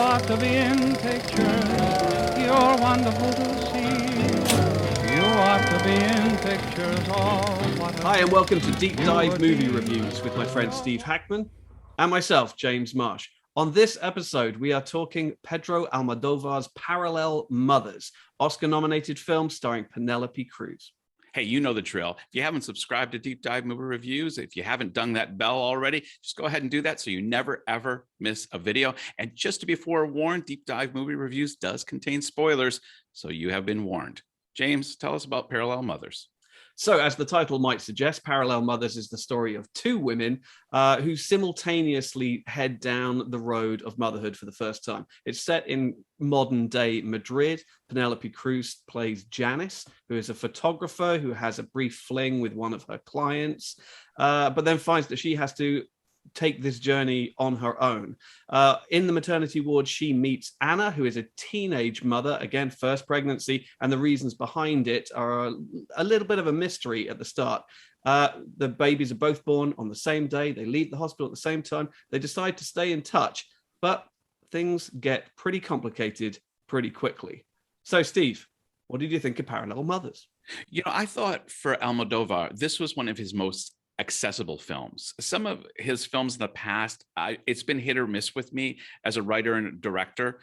ought to be in pictures. You're wonderful to see. You ought to be in pictures. All what Hi, and welcome to Deep Dive Movie Reviews with my friend Steve Hackman and myself, James Marsh. On this episode, we are talking Pedro Almodovar's Parallel Mothers, Oscar-nominated film starring Penelope Cruz. Hey, you know the drill. If you haven't subscribed to Deep Dive Movie Reviews, if you haven't done that bell already, just go ahead and do that so you never, ever miss a video. And just to be forewarned, Deep Dive Movie Reviews does contain spoilers, so you have been warned. James, tell us about Parallel Mothers. So, as the title might suggest, Parallel Mothers is the story of two women who simultaneously head down the road of motherhood for the first time. It's set in modern-day Madrid. Penelope Cruz plays Janice, who is a photographer who has a brief fling with one of her clients, but then finds that she has to take this journey on her own. In the maternity ward, she meets Anna, who is a teenage mother, again, first pregnancy, and the reasons behind it are a little bit of a mystery at the start. The babies are both born on the same day. They leave the hospital at the same time. They decide to stay in touch, but things get pretty complicated pretty quickly. So, Steve, what did you think of Parallel Mothers? You know, I thought for Almodovar, this was one of his most accessible films. Some of his films in the past, it's been hit or miss with me as a writer and director,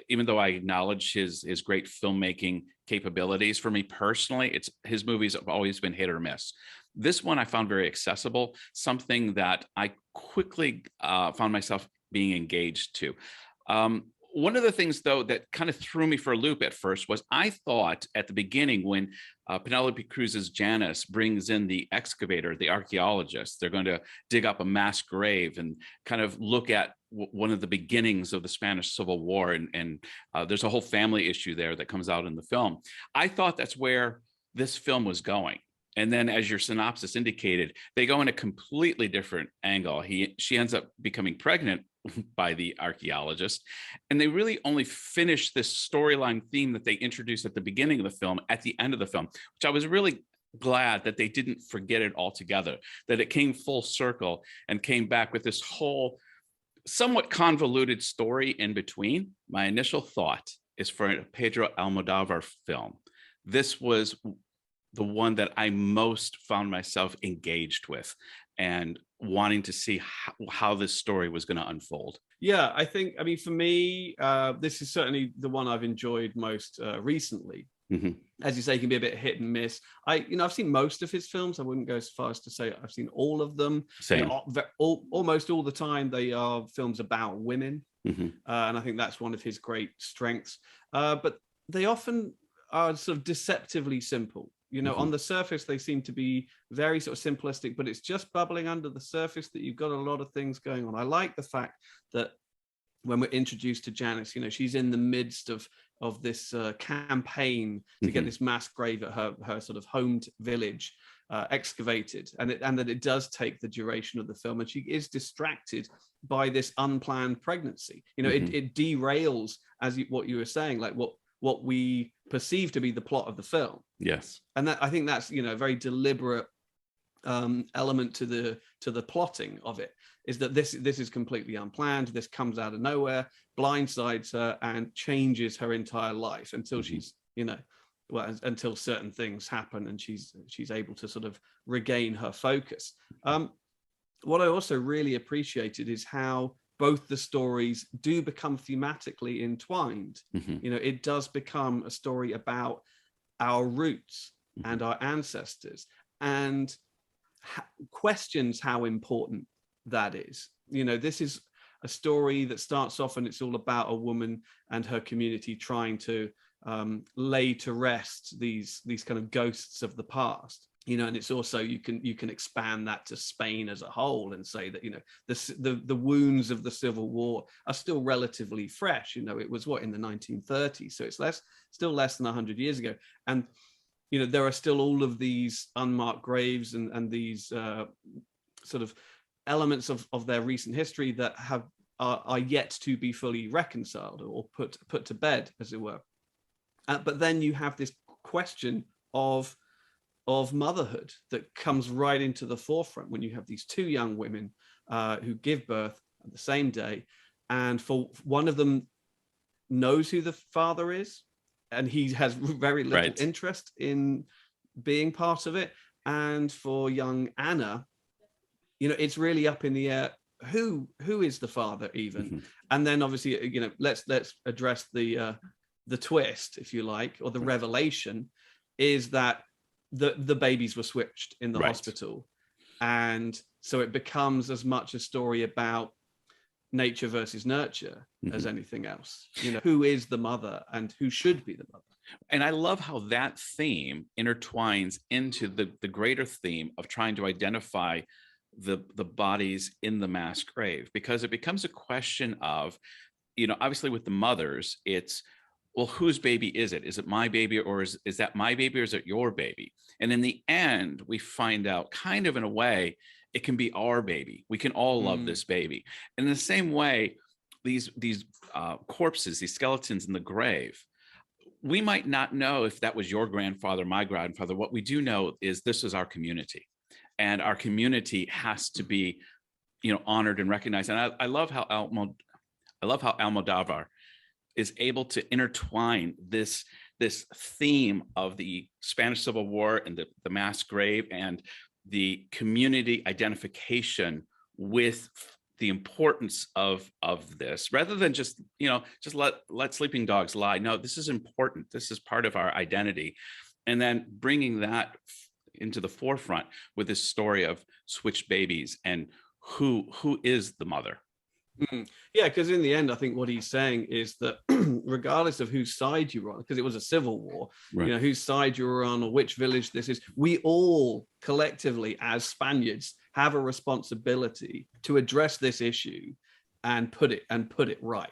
even though I acknowledge his great filmmaking capabilities. For me personally, his movies have always been hit or miss. This one I found very accessible, something that I quickly found myself being engaged to. One of the things, though, that kind of threw me for a loop at first was I thought at the beginning when Penelope Cruz's Janice brings in the excavator, the archaeologist, they're going to dig up a mass grave and kind of look at one of the beginnings of the Spanish Civil War. And there's a whole family issue there that comes out in the film. I thought that's where this film was going. And then, as your synopsis indicated, they go in a completely different angle. She ends up becoming pregnant by the archaeologist, and they really only finish this storyline theme that they introduced at the beginning of the film at the end of the film, which I was really glad that they didn't forget it altogether, that it came full circle and came back with this whole somewhat convoluted story in between. My initial thought is for a Pedro Almodovar film, this was the one that I most found myself engaged with and wanting to see how this story was going to unfold. Yeah, I mean, for me, this is certainly the one I've enjoyed most recently. Mm-hmm. As you say, it can be a bit hit and miss. I've seen most of his films. I wouldn't go as far as to say I've seen all of them. Same. Almost all the time, they are films about women. Mm-hmm. And I think that's one of his great strengths. But they often are sort of deceptively simple. You know, Mm-hmm. on the surface, they seem to be very sort of simplistic, but it's just bubbling under the surface that you've got a lot of things going on. I like the fact that when we're introduced to Janice, you know, she's in the midst of this campaign to get this mass grave at her sort of homed village excavated, and that it does take the duration of the film, and she is distracted by this unplanned pregnancy. You know, it derails, as what you were saying, like what we perceive to be the plot of the film. Yes. And I think that's, you know, a very deliberate element to the plotting of it, is that this is completely unplanned. This comes out of nowhere, blindsides her, and changes her entire life until she's, you know, well, until certain things happen and she's able to sort of regain her focus. What I also really appreciated is how both the stories do become thematically entwined. Mm-hmm. You know, it does become a story about our roots and our ancestors, and questions how important that is. You know, this is a story that starts off and it's all about a woman and her community trying to lay to rest these kind of ghosts of the past. You know, and it's also, you can expand that to Spain as a whole and say that, you know, the wounds of the Civil War are still relatively fresh. You know, it was in the 1930s, so it's still less than 100 years ago, and you know, there are still all of these unmarked graves and these sort of elements of their recent history that are yet to be fully reconciled or put to bed, as it were. But then you have this question of motherhood that comes right into the forefront when you have these two young women who give birth on the same day. And for one of them, knows who the father is, and he has very little interest in being part of it. And for young Anna, you know, it's really up in the air who is the father even. And then obviously, you know, let's address the twist, if you like, or the revelation, is that the babies were switched in the hospital. And so it becomes as much a story about nature versus nurture as anything else. You know, who is the mother and who should be the mother? And I love how that theme intertwines into the greater theme of trying to identify the bodies in the mass grave, because it becomes a question of, you know, obviously with the mothers, it's, well, whose baby is it? Is it my baby, or is that my baby, or is it your baby? And in the end, we find out, kind of in a way, it can be our baby. We can all love this baby. And in the same way, these corpses, these skeletons in the grave, we might not know if that was your grandfather, my grandfather. What we do know is this is our community, and our community has to be, you know, honored and recognized. And I love how Almodovar is able to intertwine this theme of the Spanish Civil War and the mass grave and the community identification with the importance of this, rather than just, you know, just let sleeping dogs lie. No, this is important. This is part of our identity. And then bringing that into the forefront with this story of switched babies and who is the mother. Yeah, because in the end, I think what he's saying is that regardless of whose side you're on, because it was a civil war, you know, whose side you're on or which village this is, we all collectively as Spaniards have a responsibility to address this issue and put it right.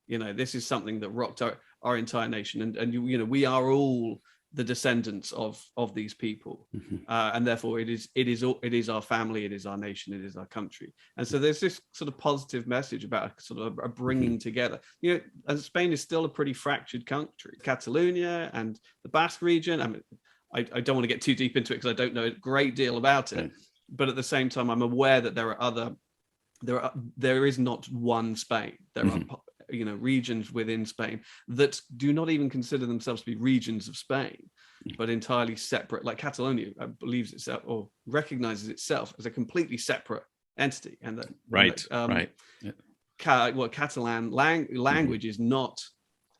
You know, this is something that rocked our entire nation, and you know, we are all the descendants of these people, and therefore it is our family, it is our nation, it is our country. And so there's this sort of positive message about sort of a bringing together. You know, and Spain is still a pretty fractured country. Catalonia and the Basque region. I mean, I don't want to get too deep into it because I don't know a great deal about it, but at the same time, I'm aware that there is not one Spain. There are, you know, regions within Spain that do not even consider themselves to be regions of Spain, but entirely separate. Like Catalonia believes itself or recognizes itself as a completely separate entity, and that Catalan language is not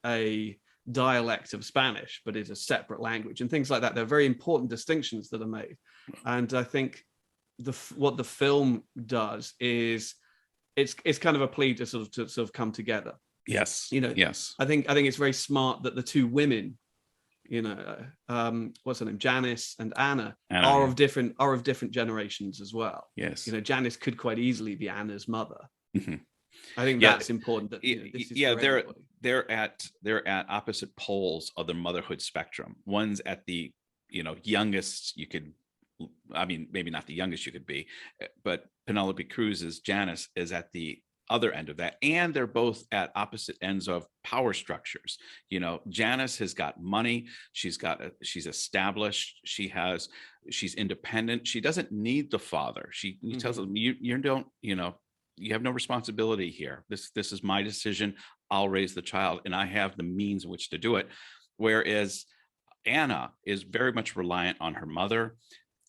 a dialect of Spanish, but is a separate language, and things like that. There are very important distinctions that are made, and I think what the film does is it's kind of a plea to sort of come together. Yes. You know, yes. I think it's very smart that the two women, you know, what's her name, Janice and Anna are of different generations as well. Yes. You know, Janice could quite easily be Anna's mother. I think that's important. That, you know, this is they're at opposite poles of the motherhood spectrum. One's at the, you know, youngest you could, I mean, maybe not the youngest you could be, but Penelope Cruz's Janice is at the other end of that, and they're both at opposite ends of power structures. You know, Janice has got money, she's established, she's independent, she doesn't need the father. She tells them, you don't, you know, you have no responsibility here. This is my decision. I'll raise the child, and I have the means in which to do it. Whereas Anna is very much reliant on her mother.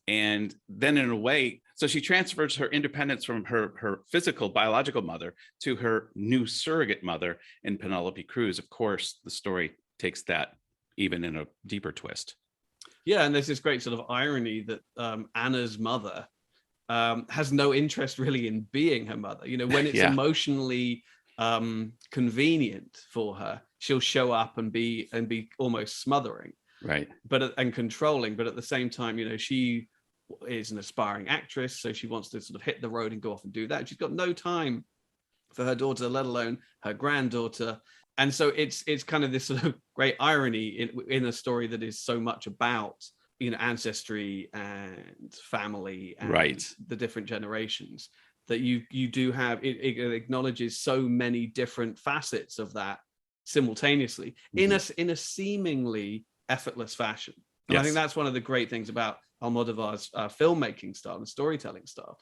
And then in a way, so she transfers her independence from her physical biological mother to her new surrogate mother in Penelope Cruz. Of course, the story takes that even in a deeper twist. Yeah, and there's this great sort of irony that Anna's mother has no interest really in being her mother. You know, when it's emotionally convenient for her, she'll show up and be almost smothering, right? And controlling. But at the same time, you know, she is an aspiring actress, so she wants to sort of hit the road and go off and do that. She's got no time for her daughter, let alone her granddaughter. And so it's kind of this sort of great irony in a story that is so much about, you know, ancestry and family and the different generations, that you do have it acknowledges so many different facets of that simultaneously in a seemingly effortless fashion. And I think that's one of the great things about Almodovar's filmmaking style and storytelling style,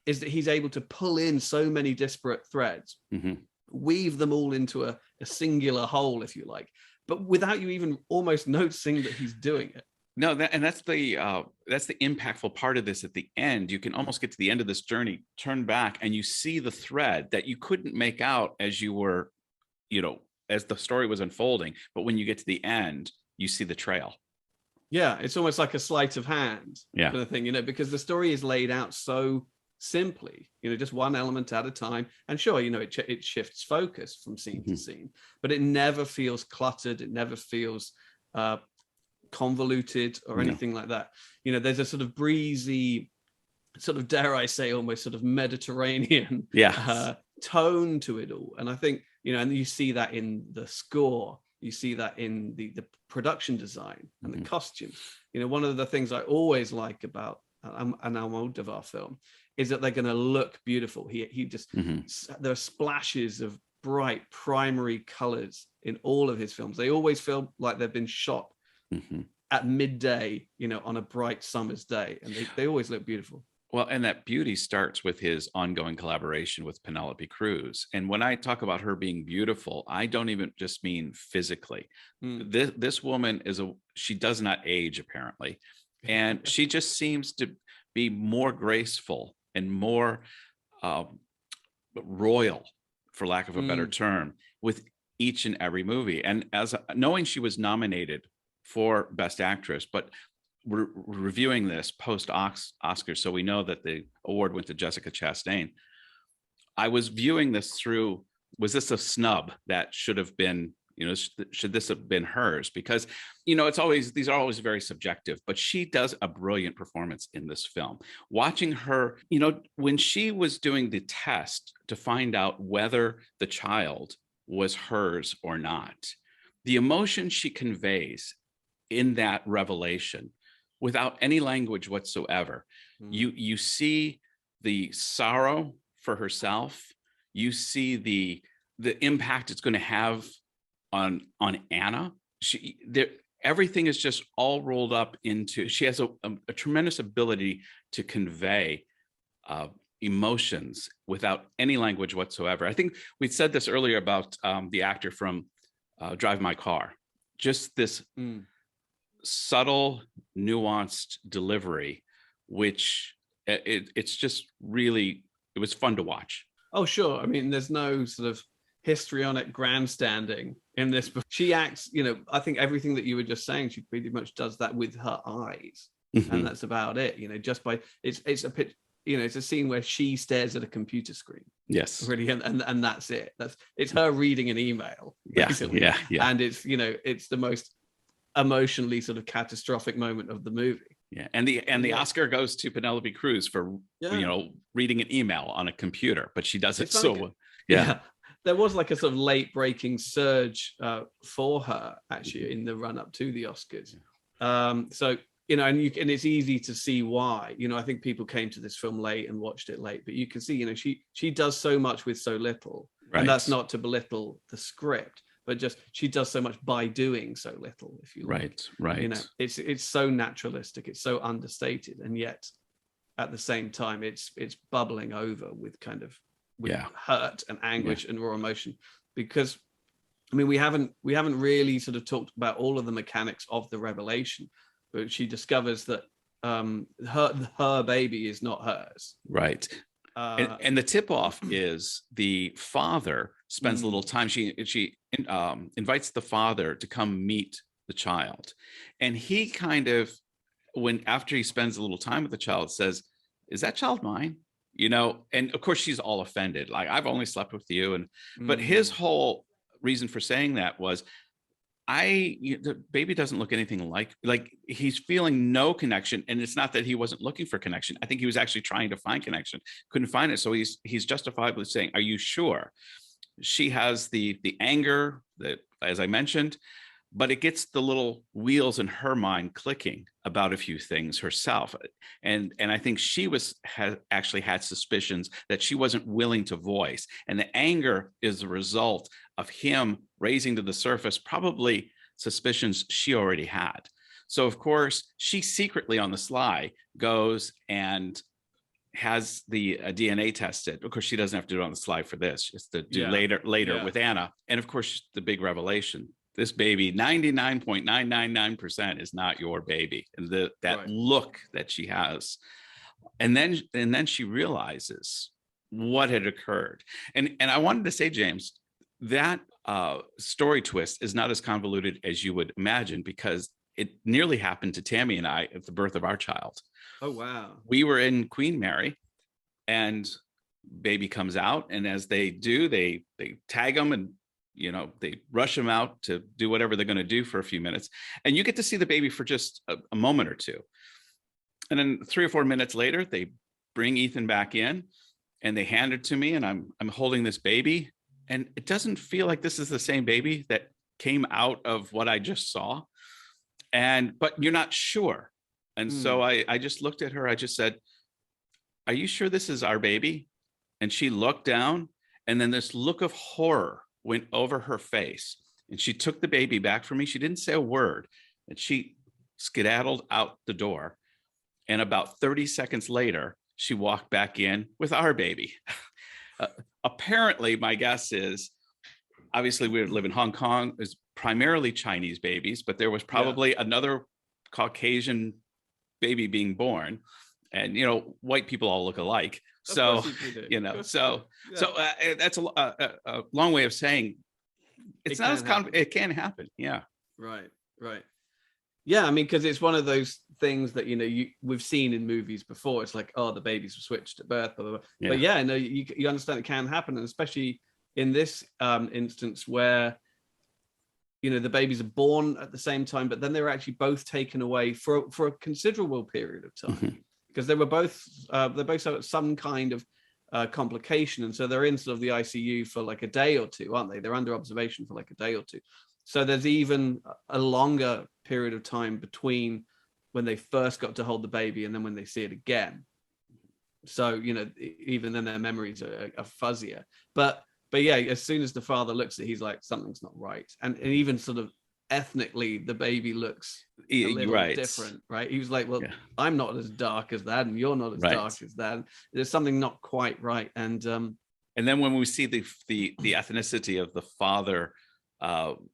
is that he's able to pull in so many disparate threads weave them all into a singular whole, if you like, but without you even almost noticing that he's doing it. No, that's the impactful part of this. At the end, you can almost get to the end of this journey, turn back, and you see the thread that you couldn't make out as you were, as the story was unfolding. But when you get to the end, you see the trail. Yeah, it's almost like a sleight of hand kind of thing, because the story is laid out so simply, just one element at a time. And sure, it shifts focus from scene to scene, but it never feels cluttered. It never feels convoluted or anything like that. There's a sort of breezy, sort of, dare I say, almost sort of Mediterranean tone to it all. And I think, and you see that in the score. You see that in the production design and the costumes. One of the things I always like about an Almodovar film is that they're going to look beautiful. He just, there are splashes of bright primary colors in all of his films. They always feel like they've been shot at midday, on a bright summer's day. And they always look beautiful. Well, and that beauty starts with his ongoing collaboration with Penelope Cruz. And when I talk about her being beautiful, I don't even just mean physically. This woman she does not age, apparently. And she just seems to be more graceful and more royal, for lack of a better term, with each and every movie. And knowing she was nominated for Best Actress, but we're reviewing this post Oscar, so we know that the award went to Jessica Chastain. I was viewing this through, was this a snub that should have been, should this have been hers? Because, these are always very subjective, but she does a brilliant performance in this film. Watching her, when she was doing the test to find out whether the child was hers or not, the emotion she conveys in that revelation, without any language whatsoever. You see the sorrow for herself. You see the impact it's going to have on Anna. Everything is just all rolled up into. She has a tremendous ability to convey emotions without any language whatsoever. I think we said this earlier about the actor from Drive My Car. Just this subtle, nuanced delivery, which it's just really, it was fun to watch. Oh, sure. I mean, there's no sort of histrionic grandstanding in this, but she acts, I think everything that you were just saying, she pretty much does that with her eyes. And that's about it, just by, it's a pitch, it's a scene where she stares at a computer screen. Yes. Really. And that's it. It's her reading an email. Basically. Yeah. And it's, it's the most emotionally sort of catastrophic moment of the movie. Yeah. And the Oscar goes to Penelope Cruz for, reading an email on a computer, but she does it so well. Yeah. There was like a sort of late breaking surge for her actually in the run up to the Oscars. So, and it's easy to see why. I think people came to this film late and watched it late, but you can see, she does so much with so little. Right. And that's not to belittle the script, but just she does so much by doing so little, if you like. Right. It's so naturalistic, it's so understated, and yet at the same time it's bubbling over with kind of hurt and anguish and raw emotion. Because I mean, we haven't really sort of talked about all of the mechanics of the revelation, but she discovers that her baby is not hers. Right. And the tip off is the father spends a little time. She invites the father to come meet the child, and he kind of, after he spends a little time with the child, says, "Is that child mine?" And of course she's all offended, like, I've only slept with you, but his whole reason for saying that was, the baby doesn't look anything like he's feeling no connection. And it's not that he wasn't looking for connection. I think he was actually trying to find connection, couldn't find it. So he's justifiably saying, "Are you sure?" She has the anger that, as I mentioned, but it gets the little wheels in her mind clicking about a few things herself. And I think she actually had suspicions that she wasn't willing to voice. And the anger is the result of him raising to the surface probably suspicions she already had. So of course, she secretly on the sly goes and has the DNA tested. Of course, she doesn't have to do it on the slide for this. She has to do Yeah. later Yeah. with Anna. And of course, the big revelation: this baby, 99.999% is not your baby. And that Right. look that she has, and then she realizes what had occurred. And I wanted to say, James, that story twist is not as convoluted as you would imagine, because it nearly happened to Tammy and I at the birth of our child. Oh, wow. We were in Queen Mary, and baby comes out, and as they do, they tag them, and they rush them out to do whatever they're going to do for a few minutes, and you get to see the baby for just a moment or two, and then 3 or 4 minutes later they bring Ethan back in, and they hand it to me, and I'm holding this baby, and it doesn't feel like this is the same baby that came out of what I just saw, but you're not sure. And so I just looked at her. I just said, "Are you sure this is our baby?" And she looked down, and then this look of horror went over her face. And she took the baby back from me. She didn't say a word, and she skedaddled out the door. And about 30 seconds later, she walked back in with our baby. Apparently, my guess is, obviously we live in Hong Kong, is primarily Chinese babies, but there was probably another Caucasian baby being born, and white people all look alike. So that's a long way of saying it's not as it can happen. Yeah. Right. Yeah, I mean, because it's one of those things that we've seen in movies before. It's like, oh, the babies were switched at birth, blah, blah, blah. Yeah. But yeah, no, you understand it can happen, and especially in this instance where the babies are born at the same time, but then they were actually both taken away for a considerable period of time, because they both have some kind of complication, and so they're in sort of the ICU for like a day or two, aren't they? They're under observation for like a day or two. So there's even a longer period of time between when they first got to hold the baby and then when they see it again. So even then their memories are fuzzier. But yeah, as soon as the father looks at it, he's like, something's not right. And even sort of ethnically, the baby looks a little different, right? He was like, well, I'm not as dark as that, and you're not as dark as that. There's something not quite right. And then when we see the ethnicity of the father,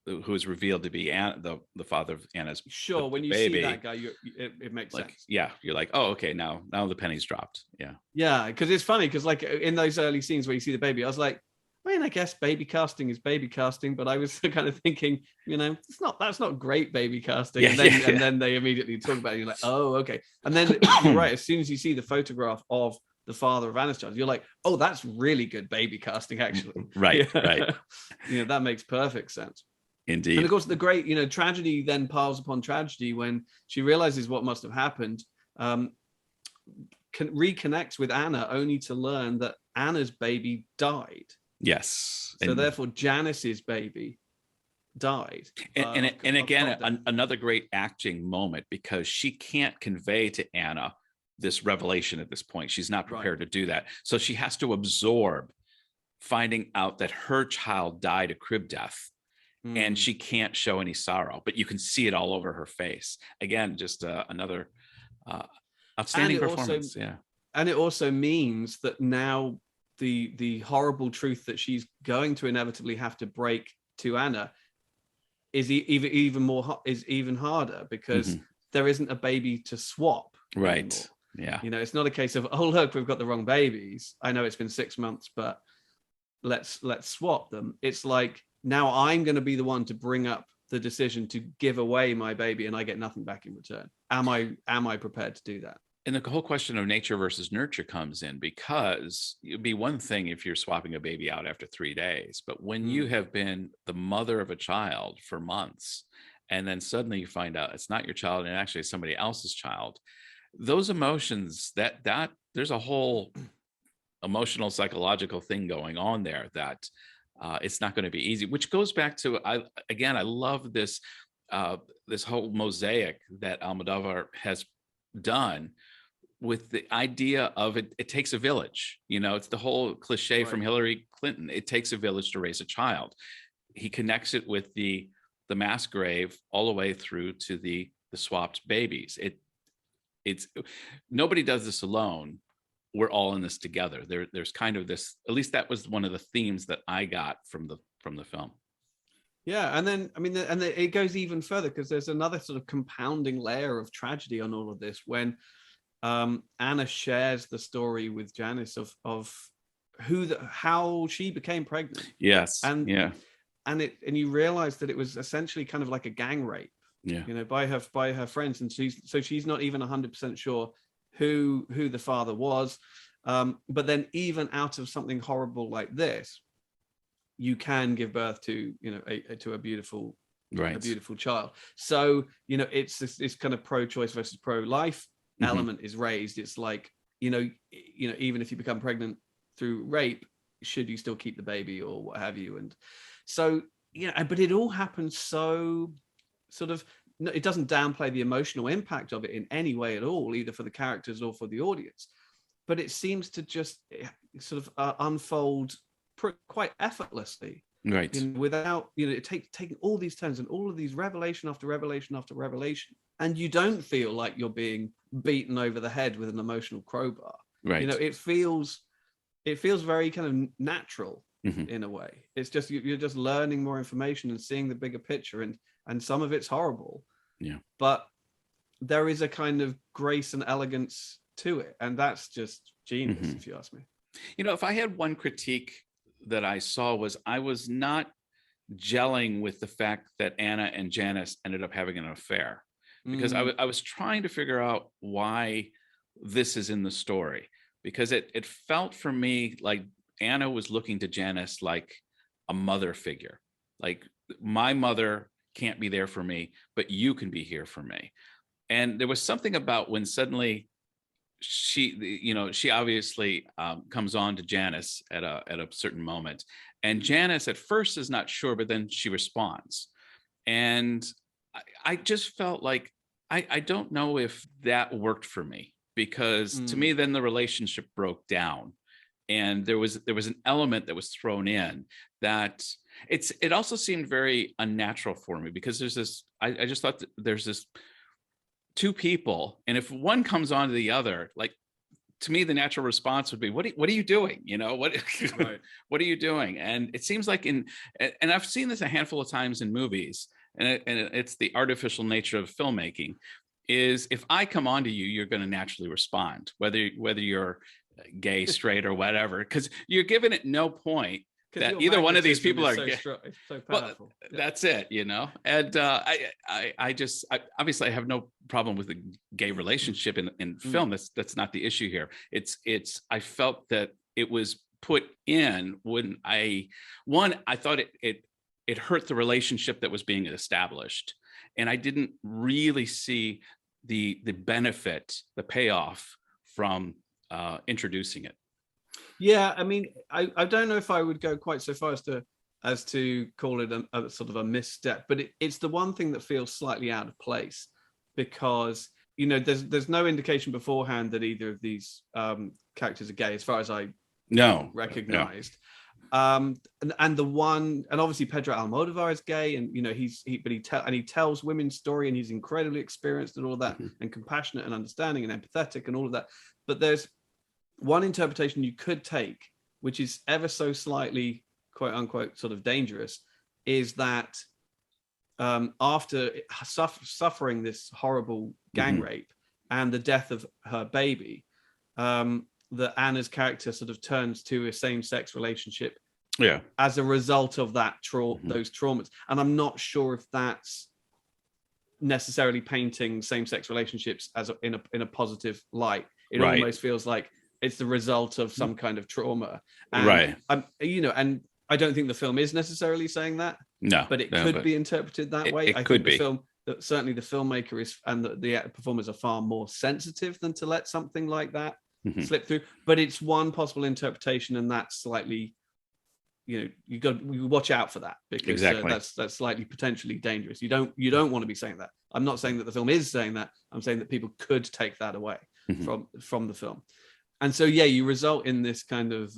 who is revealed to be the father of Anna's when you baby, see that guy, it makes sense. Yeah, you're like, oh, okay, now the penny's dropped. Yeah, because it's funny, because like in those early scenes where you see the baby, I was like, I mean, I guess baby casting is baby casting, but I was kind of thinking, that's not great baby casting. And then they immediately talk about it, and you're like, oh, okay. And then you're right, as soon as you see the photograph of the father of Anna's child, you're like, oh, that's really good baby casting, actually. Right. That makes perfect sense. Indeed. And of course, the great, tragedy then piles upon tragedy when she realizes what must have happened, reconnects with Anna only to learn that Anna's baby died. Yes. So therefore, Janice's baby died. And again, another great acting moment, because she can't convey to Anna this revelation at this point. She's not prepared to do that. So she has to absorb finding out that her child died a crib death, and she can't show any sorrow, but you can see it all over her face. Again, just another outstanding performance. And it also means that now the horrible truth that she's going to inevitably have to break to Anna is even harder, because there isn't a baby to swap. Right. Anymore. Yeah. It's not a case of, oh, look, we've got the wrong babies. I know it's been 6 months, but let's swap them. It's like, now I'm going to be the one to bring up the decision to give away my baby, and I get nothing back in return. Am I prepared to do that? And the whole question of nature versus nurture comes in, because it'd be one thing if you're swapping a baby out after 3 days, but when you have been the mother of a child for months, and then suddenly you find out it's not your child and actually it's somebody else's child, those emotions, that there's a whole emotional, psychological thing going on there that it's not going to be easy, which goes back to, I love this whole mosaic that Almodovar has done with the idea of it takes a village. It's the whole cliche from Hillary Clinton. It takes a village to raise a child. He connects it with the mass grave all the way through to the swapped babies. It's nobody does this alone. we're all in this together. There's kind of this, at least that was one of the themes that I got from the film. Yeah, and then I mean, and it goes even further, because there's another sort of compounding layer of tragedy on all of this when Anna shares the story with Janice of how she became pregnant. Yes. And yeah. and you realize that it was essentially kind of like a gang rape, Yeah. you know, by her friends, and she's not even 100% sure who the father was. But then even out of something horrible like this, you can give birth to, you know, a beautiful child. So, you know, it's this kind of pro-choice versus pro-life element is raised. It's like, you know, even if you become pregnant through rape, should you still keep the baby or what have you? And so, yeah, but it all happens so sort of, it doesn't downplay the emotional impact of it in any way at all, either for the characters or for the audience. But it seems to just sort of unfold quite effortlessly, right? You know, without, you know, taking all these turns and all of these revelation after revelation after revelation, and you don't feel like you're being beaten over the head with an emotional crowbar, right? You know, it feels very kind of natural in a way. It's just you're just learning more information and seeing the bigger picture, and some of it's horrible, yeah, but there is a kind of grace and elegance to it, and that's just genius, if you ask me. You know, if I had one critique that I saw, was I was not gelling with the fact that Anna and Janice ended up having an affair, because I was trying to figure out why this is in the story, because it felt for me like Anna was looking to Janice like a mother figure, like my mother can't be there for me, but you can be here for me. And there was something about when suddenly she obviously comes on to Janice at a certain moment, and Janice at first is not sure, but then she responds, and I just felt like I don't know if that worked for me, because to me then the relationship broke down, and there was an element that was thrown in that it also seemed very unnatural for me, because there's this I just thought that there's this two people, and if one comes on to the other, like, to me the natural response would be, what are you doing, you know, what right. What are you doing? And it seems like and I've seen this a handful of times in movies, and it's the artificial nature of filmmaking, is if I come on to you, you're going to naturally respond, whether you're gay, straight, or whatever, because you're given at no point that either one of these people are gay. It's so powerful. Well, that's it, you know. And I obviously I have no problem with the gay relationship in film. That's not the issue here. It's I felt that it was put in when I thought it hurt the relationship that was being established, and I didn't really see the benefit, the payoff from introducing it. Yeah, I mean, I don't know if I would go quite so far as to call it a sort of a misstep, but it's the one thing that feels slightly out of place, because, you know, there's no indication beforehand that either of these characters are gay, as far as I recognized. And obviously Pedro Almodovar is gay, and you know he tells women's story, and he's incredibly experienced and all that, and compassionate and understanding and empathetic and all of that. But there's one interpretation you could take, which is ever so slightly, quote unquote, sort of dangerous, is that after suffering this horrible gang rape and the death of her baby, that Anna's character sort of turns to a same-sex relationship as a result of that those traumas. And I'm not sure if that's necessarily painting same-sex relationships as in a positive light. It almost feels like it's the result of some kind of trauma, and, you know, and I don't think the film is necessarily saying that. No, but it could be interpreted that way. I think the film, certainly the filmmaker is, and the performers are far more sensitive than to let something like that slip through. But it's one possible interpretation, and that's slightly, you know, you watch out for that, because that's slightly potentially dangerous. You don't want to be saying that. I'm not saying that the film is saying that. I'm saying that people could take that away from the film. And so, yeah, you result in this kind of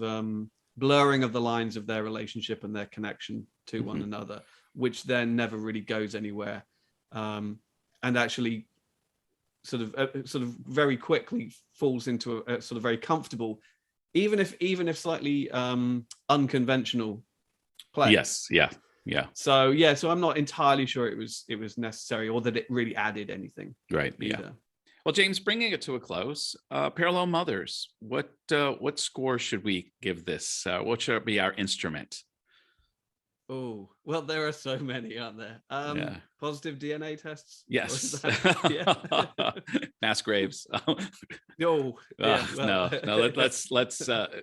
blurring of the lines of their relationship and their connection to one another, which then never really goes anywhere. And actually, sort of very quickly falls into a sort of very comfortable, even if slightly unconventional play. Yes. Yeah. So I'm not entirely sure it was necessary, or that it really added anything. Right. Either. Yeah. Well, James, bringing it to a close, Parallel Mothers, what score should we give this? What should be our instrument? Oh, well, there are so many, aren't there? Positive DNA tests? Yes. Yeah. Mass graves. No. Yeah, no. Let's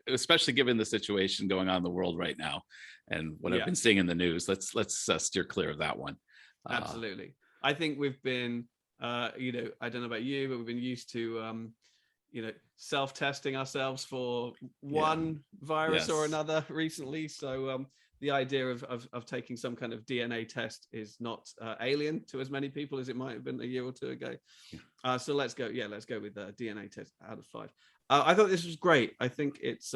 especially given the situation going on in the world right now and what I've been seeing in the news, let's steer clear of that one. Absolutely. I think we've been, I don't know about you, but we've been used to, self-testing ourselves for one virus or another recently. So the idea of taking some kind of DNA test is not alien to as many people as it might have been a year or two ago. So let's go with the DNA test out of 5. I thought this was great. I think it's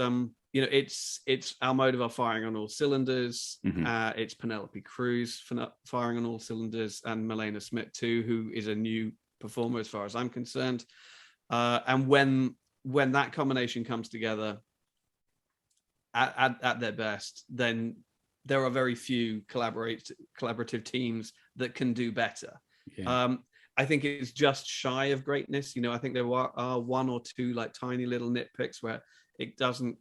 it's Almodovar firing on all cylinders. Mm-hmm. It's Penelope Cruz firing on all cylinders, and Milena Smit too, who is a new performer as far as I'm concerned. And when that combination comes together at their best, then there are very few collaborative teams that can do better. I think it's just shy of greatness. I think there are one or two like tiny little nitpicks where it doesn't,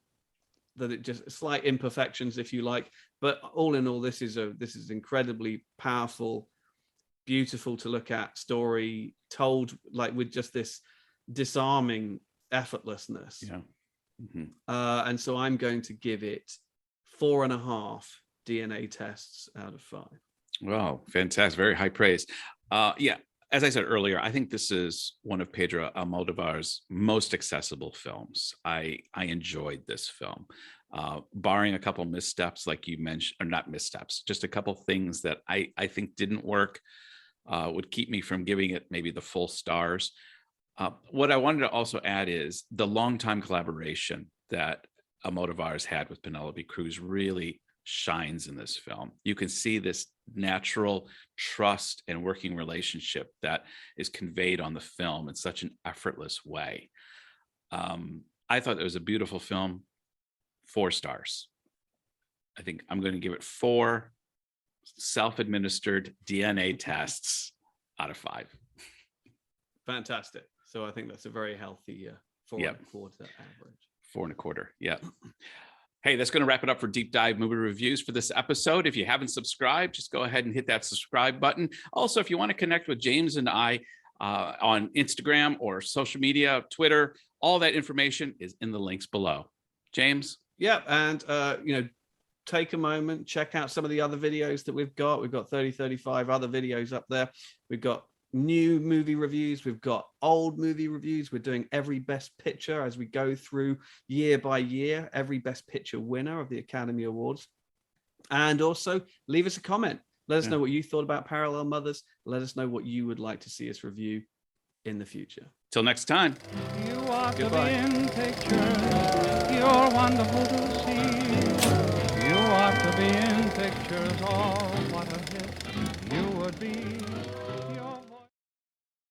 that it just slight imperfections, if you like. But all in all, this is incredibly powerful, beautiful to look at story, told like with just this disarming effortlessness. And so I'm going to give it 4.5 DNA tests out of 5. Wow, fantastic. Very high praise. As I said earlier, I think this is one of Pedro Almodovar's most accessible films. I enjoyed this film, barring a couple missteps, like you mentioned, or not missteps, just a couple things that I think didn't work, would keep me from giving it maybe the full stars. What I wanted to also add is the longtime collaboration that Almodovar's had with Penelope Cruz really shines in this film. You can see this natural trust and working relationship that is conveyed on the film in such an effortless way. I thought it was a beautiful film. 4 stars. I think I'm going to give it 4 self-administered DNA tests out of 5. Fantastic. So I think that's a very healthy 4.25 average. 4.25. Yeah. Hey, that's going to wrap it up for Deep Dive Movie Reviews for this episode. If you haven't subscribed, just go ahead and hit that subscribe button. Also, if you want to connect with James and I on Instagram or social media, Twitter, all that information is in the links below. James? Yeah, and, take a moment, check out some of the other videos that we've got. We've got 35 other videos up there. We've got new movie reviews, we've got old movie reviews. We're doing every best picture as we go through year by year, every best picture winner of the Academy Awards. And also leave us a comment, let us know what you thought about Parallel Mothers. Let us know what you would like to see us review in the future. Till next time. You are Goodbye. to be in pictures, you're wonderful to see. You are to be in pictures, oh what a hit you would be.